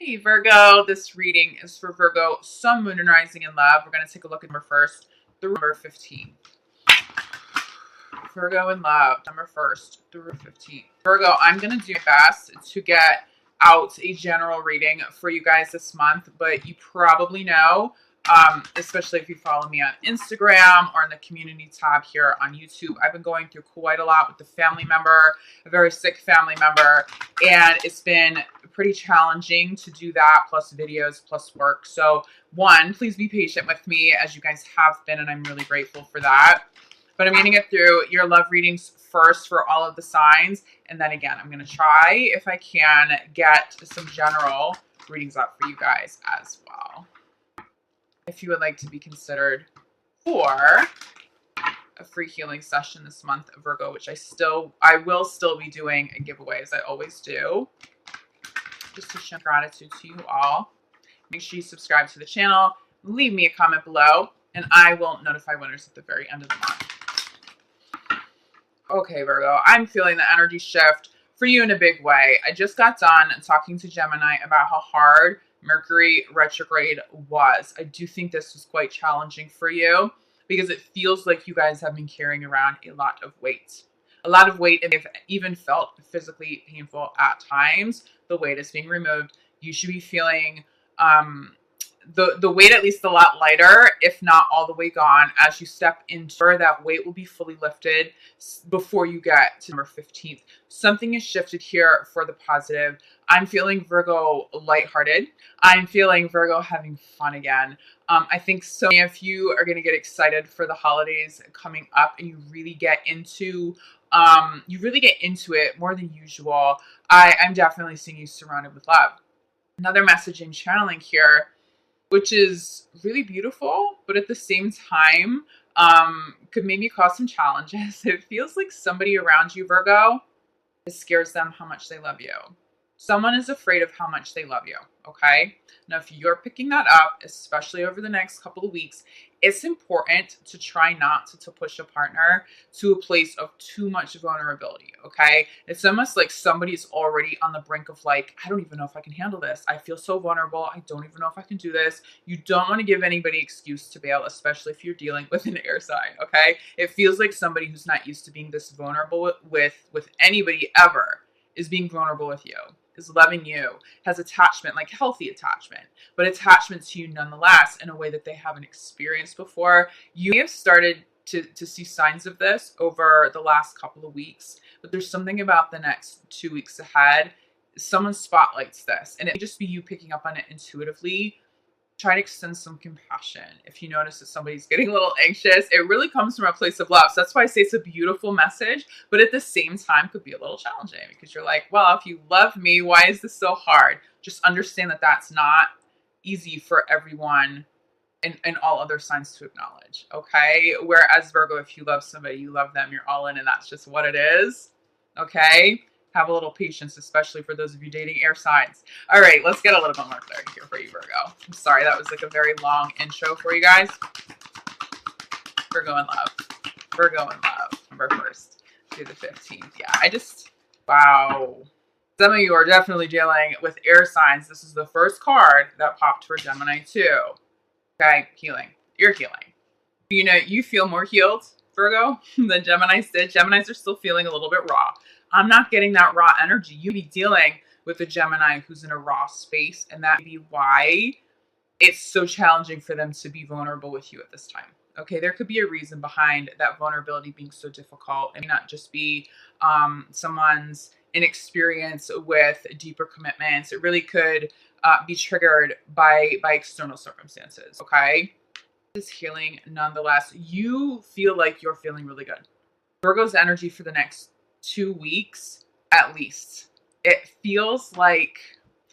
Hey Virgo, this reading is for Virgo, Sun, Moon, and Rising in Love. We're going to take a look at number first through number 15. Virgo in love, number first through 15. Virgo, I'm going to do my best to get out a general reading for you guys this month, but you probably know, especially if you follow me on Instagram or in the community tab here on YouTube, I've been going through quite a lot with the family member, a very sick family member, and it's been pretty challenging to do that, plus videos, plus work. So one, please be patient with me as you guys have been, and I'm really grateful for that. But I'm going to get through your love readings first for all of the signs. And then again, I'm going to try, if I can, get some general readings up for you guys as well. If you would like to be considered for a free healing session this month, Virgo, which I will still be doing a giveaway as I always do. Just to show gratitude to you all. Make sure you subscribe to the channel. Leave me a comment below, and I will notify winners at the very end of the month. Okay, Virgo, I'm feeling the energy shift for you in a big way. I just got done talking to Gemini about how hard Mercury retrograde was. I do think this was quite challenging for you because it feels like you guys have been carrying around a lot of weight. A lot of weight, and they've even felt physically painful at times. The weight is being removed. You should be feeling the weight at least a lot lighter, if not all the way gone. As you step into that, weight will be fully lifted before you get to number 15th. Something is shifted here for the positive. I'm feeling Virgo lighthearted. I'm feeling Virgo having fun again. I think so many of you are going to get excited for the holidays coming up, and you really get into it more than usual. I'm definitely seeing you surrounded with love. Another message in channeling here, which is really beautiful, but at the same time, could maybe cause some challenges. It feels like somebody around you, Virgo, it scares them how much they love you. Someone is afraid of how much they love you, okay? Now, if you're picking that up, especially over the next couple of weeks, it's important to try not to push a partner to a place of too much vulnerability, okay? It's almost like somebody's already on the brink of like, I don't even know if I can handle this. I feel so vulnerable. I don't even know if I can do this. You don't want to give anybody excuse to bail, especially if you're dealing with an air sign, okay? It feels like somebody who's not used to being this vulnerable with anybody ever is being vulnerable with you, is loving you, has attachment, like healthy attachment, but attachment to you nonetheless in a way that they haven't experienced before. You may have started to see signs of this over the last couple of weeks, but there's something about the next 2 weeks ahead. Someone spotlights this, and it may just be you picking up on it intuitively. Try to extend some compassion. If you notice that somebody's getting a little anxious, it really comes from a place of love. So that's why I say it's a beautiful message, but at the same time could be a little challenging because you're like, well, if you love me, why is this so hard? Just understand that that's not easy for everyone and all other signs to acknowledge, okay? Whereas Virgo, if you love somebody, you love them, you're all in, and that's just what it is, okay? Have a little patience, especially for those of you dating air signs. All right, let's get a little bit more clarity here for you, Virgo. I'm sorry, that was like a very long intro for you guys. Virgo in love. Virgo in love. Number 1st through the 15th. Yeah, wow. Some of you are definitely dealing with air signs. This is the first card that popped for Gemini too. Okay, healing. You're healing. You know, you feel more healed, Virgo, than Geminis did. Geminis are still feeling a little bit raw. I'm not getting that raw energy. You be dealing with a Gemini who's in a raw space, and that may be why it's so challenging for them to be vulnerable with you at this time. Okay, there could be a reason behind that vulnerability being so difficult. It may not just be someone's inexperience with deeper commitments. It really could be triggered by external circumstances. Okay, this healing nonetheless. You feel like you're feeling really good. Virgo's energy for the next 2 weeks at least, it feels like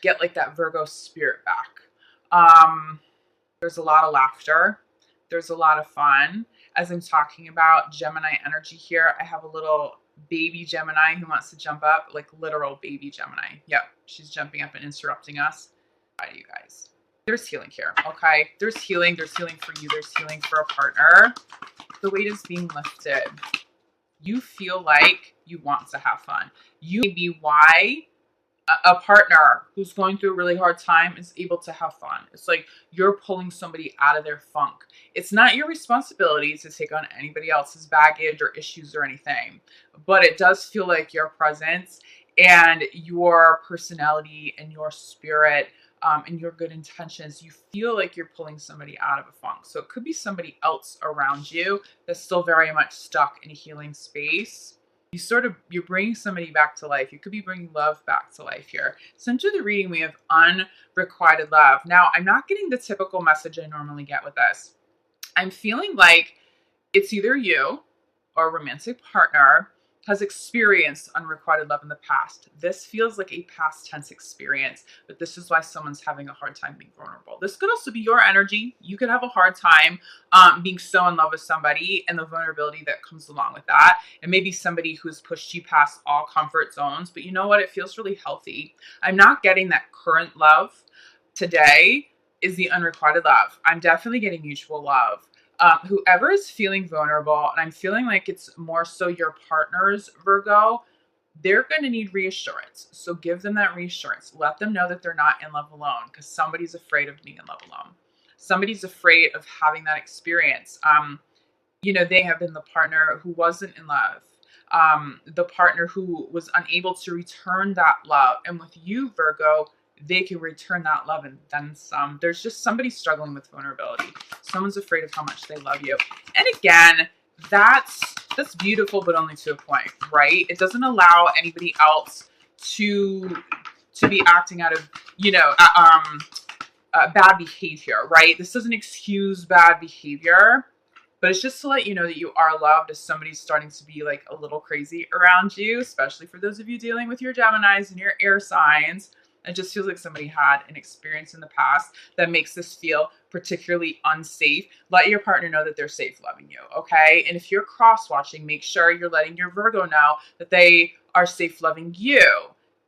get like that Virgo spirit back. There's a lot of laughter, there's a lot of fun. As I'm talking about Gemini energy here, I have a little baby Gemini who wants to jump up, like literal baby Gemini. Yep, she's jumping up and interrupting us. Hi, you guys. There's healing here, okay? There's healing for you, there's healing for a partner. The weight is being lifted. You feel like you want to have fun. You may be why a partner who's going through a really hard time is able to have fun. It's like you're pulling somebody out of their funk. It's not your responsibility to take on anybody else's baggage or issues or anything, but it does feel like your presence and your personality and your spirit and your good intentions, you feel like you're pulling somebody out of a funk. So it could be somebody else around you that's still very much stuck in a healing space. You're bringing somebody back to life. You could be bringing love back to life here. So into the reading, we have unrequited love. Now, I'm not getting the typical message I normally get with this. I'm feeling like it's either you or a romantic partner has experienced unrequited love in the past. This feels like a past tense experience, but this is why someone's having a hard time being vulnerable. This could also be your energy. You could have a hard time being so in love with somebody and the vulnerability that comes along with that. And maybe somebody who's pushed you past all comfort zones, but you know what? It feels really healthy. I'm not getting that current love today is the unrequited love. I'm definitely getting mutual love. Whoever is feeling vulnerable, and I'm feeling like it's more so your partner's Virgo, they're going to need reassurance. So give them that reassurance. Let them know that they're not in love alone, because somebody's afraid of being in love alone. Somebody's afraid of having that experience. They have been the partner who wasn't in love, the partner who was unable to return that love. And with you, Virgo, they can return that love and then some. There's just somebody struggling with vulnerability. Someone's afraid of how much they love you. And again, that's beautiful, but only to a point, right? It doesn't allow anybody else to be acting out of, bad behavior, right? This doesn't excuse bad behavior, but it's just to let you know that you are loved if somebody's starting to be like a little crazy around you, especially for those of you dealing with your Geminis and your air signs. It just feels like somebody had an experience in the past that makes this feel particularly unsafe. Let your partner know that they're safe loving you, okay? And if you're cross-watching, make sure you're letting your Virgo know that they are safe loving you.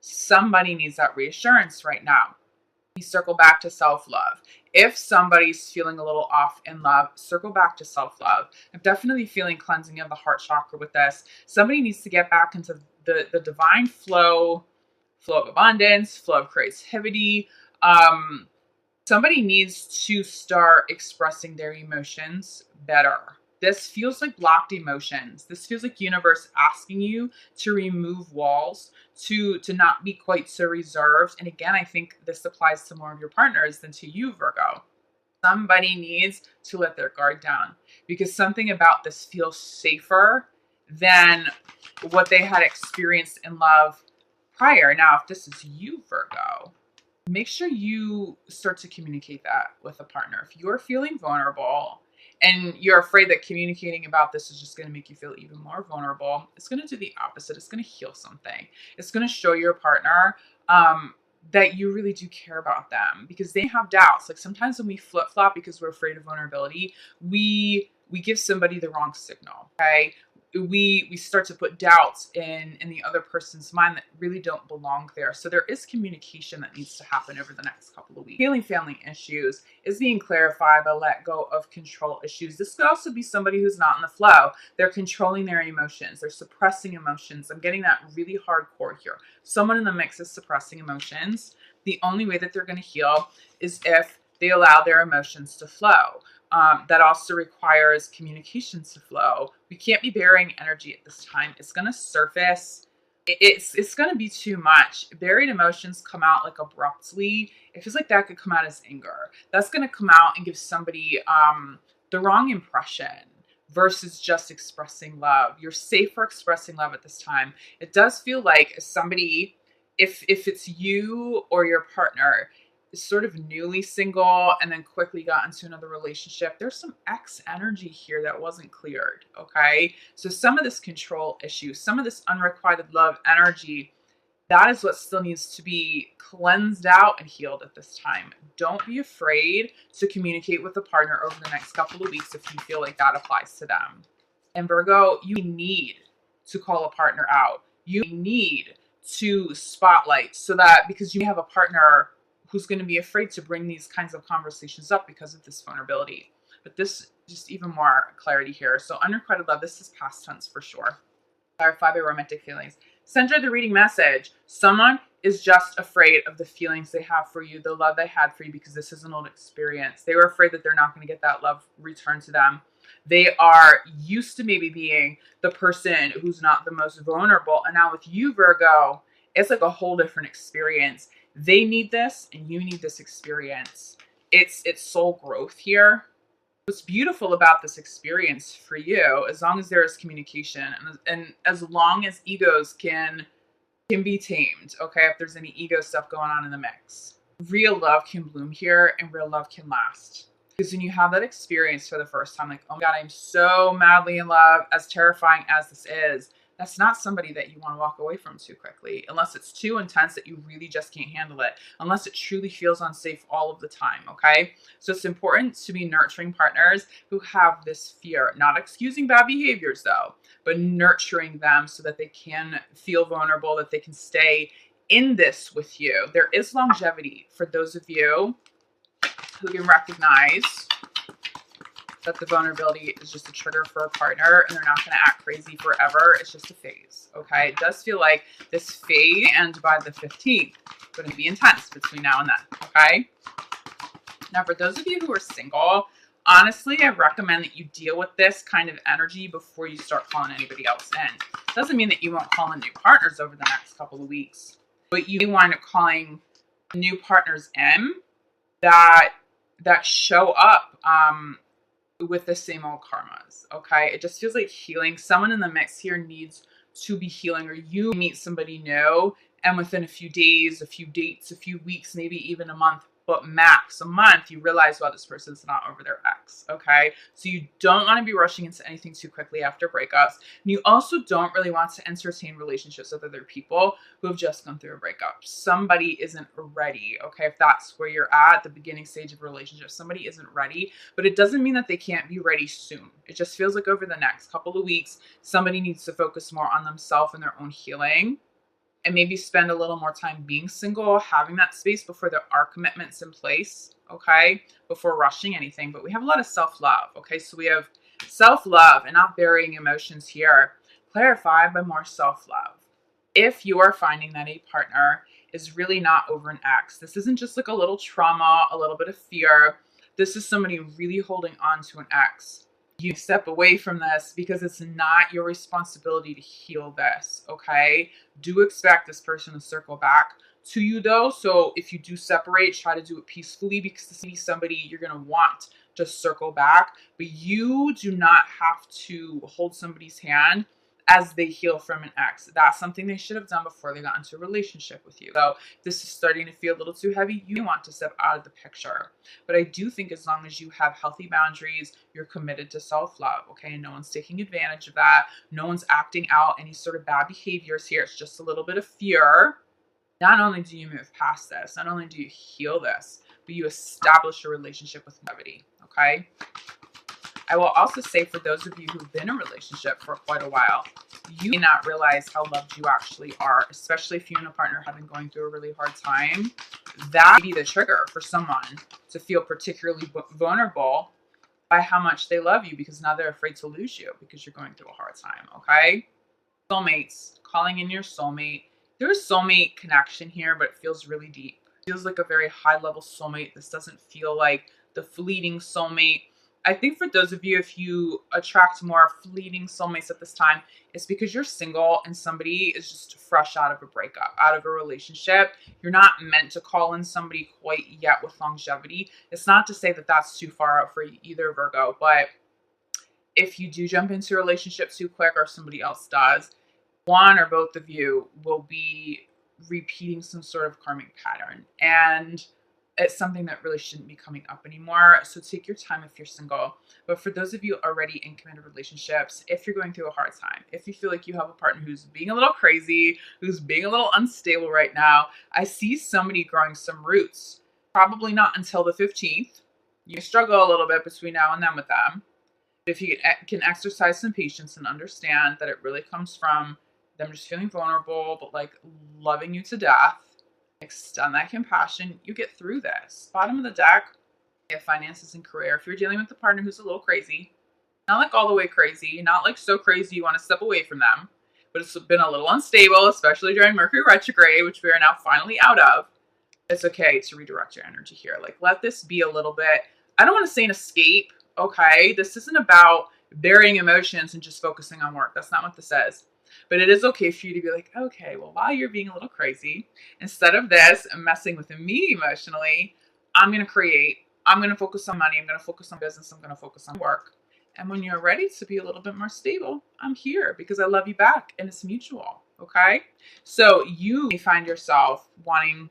Somebody needs that reassurance right now. We circle back to self-love. If somebody's feeling a little off in love, circle back to self-love. I'm definitely feeling cleansing of the heart chakra with this. Somebody needs to get back into the divine flow of abundance, flow of creativity. Somebody needs to start expressing their emotions better. This feels like blocked emotions. This feels like universe asking you to remove walls, to not be quite so reserved. And again, I think this applies to more of your partners than to you, Virgo. Somebody needs to let their guard down because something about this feels safer than what they had experienced in love prior. Now, if this is you, Virgo, make sure you start to communicate that with a partner. If you're feeling vulnerable and you're afraid that communicating about this is just going to make you feel even more vulnerable, it's going to do the opposite. It's going to heal something. It's going to show your partner that you really do care about them because they have doubts. Like sometimes when we flip-flop because we're afraid of vulnerability, we give somebody the wrong signal, okay? We start to put doubts in the other person's mind that really don't belong there. So there is communication that needs to happen over the next couple of weeks. Healing family issues is being clarified by let go of control issues. This could also be somebody who's not in the flow. They're controlling their emotions. They're suppressing emotions. I'm getting that really hardcore here. Someone in the mix is suppressing emotions. The only way that they're going to heal is if they allow their emotions to flow. That also requires communication to flow. We can't be burying energy at this time. It's going to surface. It's going to be too much. Buried emotions come out like abruptly. It feels like that could come out as anger. That's going to come out and give somebody the wrong impression versus just expressing love. You're safe for expressing love at this time. It does feel like somebody, if it's you or your partner, is sort of newly single and then quickly got into another relationship, there's some ex energy here that wasn't cleared, okay? So some of this control issue, some of this unrequited love energy, that is what still needs to be cleansed out and healed at this time. Don't be afraid to communicate with a partner over the next couple of weeks if you feel like that applies to them. And Virgo, you need to call a partner out. You need to spotlight so that because you have a partner who's going to be afraid to bring these kinds of conversations up because of this vulnerability. But this, just even more clarity here. So unrequited love, this is past tense for sure. Clarified by romantic feelings. Center of the reading message. Someone is just afraid of the feelings they have for you, the love they had for you, because this is an old experience. They were afraid that they're not going to get that love returned to them. They are used to maybe being the person who's not the most vulnerable. And now with you, Virgo, it's like a whole different experience. They need this and you need this experience. It's soul growth here. What's beautiful about this experience for you, as long as there is communication and as long as egos can be tamed, okay, if there's any ego stuff going on in the mix, real love can bloom here and real love can last. Because when you have that experience for the first time, like, oh my God, I'm so madly in love, as terrifying as this is, that's not somebody that you want to walk away from too quickly, unless it's too intense that you really just can't handle it, unless it truly feels unsafe all of the time, okay? So it's important to be nurturing partners who have this fear, not excusing bad behaviors though, but nurturing them so that they can feel vulnerable, that they can stay in this with you. There is longevity for those of you who can recognize that the vulnerability is just a trigger for a partner and they're not going to act crazy forever. It's just a phase, okay? It does feel like this phase ends by the 15th. It's going to be intense between now and then, okay? Now, for those of you who are single, honestly, I recommend that you deal with this kind of energy before you start calling anybody else in. Doesn't mean that you won't call in new partners over the next couple of weeks, but you wind up calling new partners in that show up with the same old karmas, okay? It just feels like healing. Someone in the mix here needs to be healing, or you meet somebody new and within a few days, a few dates, a few weeks, maybe even a month, but max a month, you realize, well, this person's not over their ex, okay? So you don't want to be rushing into anything too quickly after breakups. And you also don't really want to entertain relationships with other people who have just gone through a breakup. Somebody isn't ready, okay? If that's where you're at the beginning stage of a relationship, somebody isn't ready, but it doesn't mean that they can't be ready soon. It just feels like over the next couple of weeks, somebody needs to focus more on themselves and their own healing, and maybe spend a little more time being single, having that space before there are commitments in place, okay? Before rushing anything. But we have a lot of self-love, okay? So we have self-love and not burying emotions here, clarified by more self-love. If you are finding that a partner is really not over an ex, this isn't just like a little trauma, a little bit of fear. This is somebody really holding on to an ex. You step away from this because it's not your responsibility to heal this, okay? Do expect this person to circle back to you though. So if you do separate, try to do it peacefully, because this is somebody you're going to want to circle back, but you do not have to hold somebody's hand as they heal from an ex. That's something they should have done before they got into a relationship with you. So this is starting to feel a little too heavy. You want to step out of the picture. But I do think as long as you have healthy boundaries, you're committed to self-love, okay? And no one's taking advantage of that. No one's acting out any sort of bad behaviors here. It's just a little bit of fear. Not only do you move past this, not only do you heal this, but you establish a relationship with longevity, okay? I will also say, for those of you who've been in a relationship for quite a while, you may not realize how loved you actually are, especially if you and a partner have been going through a really hard time. That may be the trigger for someone to feel particularly vulnerable by how much they love you, because now they're afraid to lose you because you're going through a hard time, okay? Soulmates, calling in your soulmate. There's soulmate connection here, but it feels really deep. It feels like a very high level soulmate. This doesn't feel like the fleeting soulmate. I think for those of you, if you attract more fleeting soulmates at this time, it's because you're single and somebody is just fresh out of a breakup, out of a relationship. You're not meant to call in somebody quite yet with longevity. It's not to say that that's too far out for either, Virgo, but if you do jump into a relationship too quick, or somebody else does, one or both of you will be repeating some sort of karmic pattern. And it's something that really shouldn't be coming up anymore. So take your time if you're single. But for those of you already in committed relationships, if you're going through a hard time, if you feel like you have a partner who's being a little crazy, who's being a little unstable right now, I see somebody growing some roots. Probably not until the 15th. You struggle a little bit between now and then with them. But if you can exercise some patience and understand that it really comes from them just feeling vulnerable, but like loving you to death, extend that compassion, you get through this. Bottom of the deck, you have finances and career. If you're dealing with a partner who's a little crazy, not like all the way crazy, not like so crazy you want to step away from them, but it's been a little unstable, especially during Mercury retrograde, which we are now finally out of. It's okay to redirect your energy here. Like, let this be a little bit, I don't want to say an escape, okay? This isn't about burying emotions and just focusing on work. That's not what this is. But it is okay for you to be like, okay, well, while you're being a little crazy, instead of this and messing with me emotionally, I'm going to create, I'm going to focus on money, I'm going to focus on business, I'm going to focus on work. And when you're ready to be a little bit more stable, I'm here because I love you back and it's mutual, okay? So you may find yourself wanting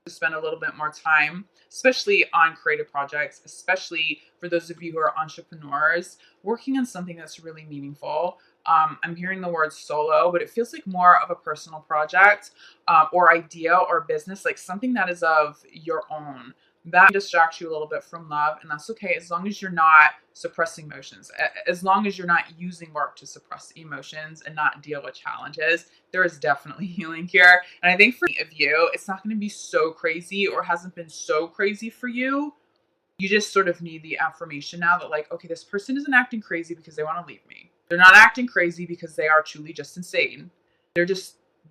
to spend a little bit more time, especially on creative projects, especially for those of you who are entrepreneurs, working on something that's really meaningful. I'm hearing the word solo, but it feels like more of a personal project or idea or business, like something that is of your own. That distracts you a little bit from love, and that's okay as long as you're not suppressing emotions, as long as you're not using work to suppress emotions and not deal with challenges. There is definitely healing here. And I think for many of you, it's not going to be so crazy or hasn't been so crazy for you. You just sort of need the affirmation now that, like, okay, this person isn't acting crazy because they want to leave me. They're not acting crazy because they are truly just insane. They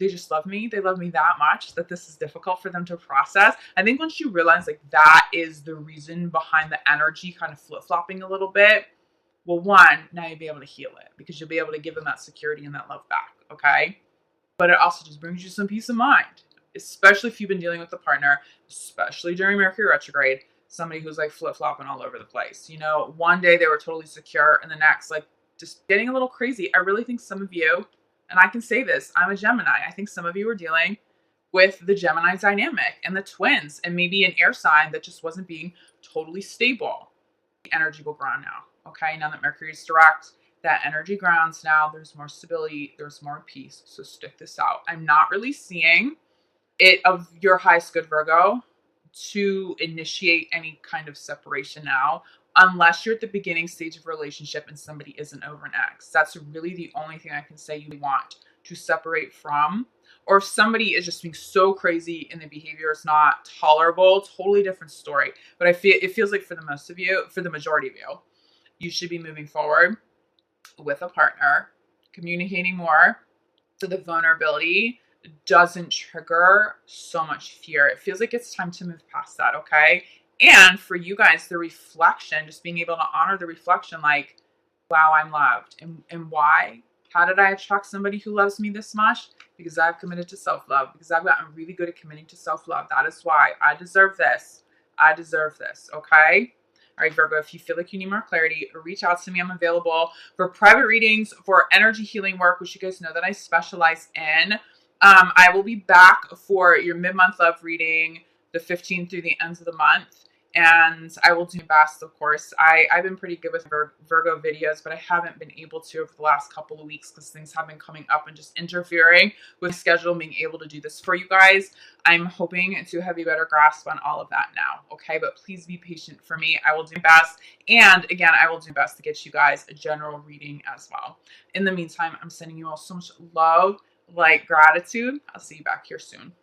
just love me. They love me that much that this is difficult for them to process. I think once you realize like that is the reason behind the energy kind of flip-flopping a little bit, well, one, now you'll be able to heal it because you'll be able to give them that security and that love back, okay? But it also just brings you some peace of mind, especially if you've been dealing with a partner, especially during Mercury retrograde, somebody who's like flip-flopping all over the place. You know, one day they were totally secure and the next, like, just getting a little crazy. I really think some of you, and I can say this, I'm a Gemini. I think some of you are dealing with the Gemini dynamic and the twins and maybe an air sign that just wasn't being totally stable. The energy will ground now, okay? Now that Mercury is direct, that energy grounds now. There's more stability. There's more peace. So stick this out. I'm not really seeing it of your highest good, Virgo, to initiate any kind of separation now, unless you're at the beginning stage of a relationship and somebody isn't over an ex. That's really the only thing I can say you want to separate from. Or if somebody is just being so crazy and the behavior is not tolerable, totally different story. But it feels like for the most of you, for the majority of you, you should be moving forward with a partner, communicating more so the vulnerability doesn't trigger so much fear. It feels like it's time to move past that, okay? And for you guys, the reflection, just being able to honor the reflection, like, wow, I'm loved. And why? How did I attract somebody who loves me this much? Because I've committed to self-love, because I've gotten really good at committing to self-love. That is why I deserve this. I deserve this, okay? All right, Virgo, if you feel like you need more clarity, reach out to me. I'm available for private readings, for energy healing work, which you guys know that I specialize in. I will be back for your mid-month love reading, the 15th through the end of the month. And I will do my best, of course. I've been pretty good with Virgo videos, but I haven't been able to over the last couple of weeks because things have been coming up and just interfering with my schedule, being able to do this for you guys. I'm hoping to have a better grasp on all of that now, okay? But please be patient for me. I will do my best. And again, I will do my best to get you guys a general reading as well. In the meantime, I'm sending you all so much love, like gratitude. I'll see you back here soon.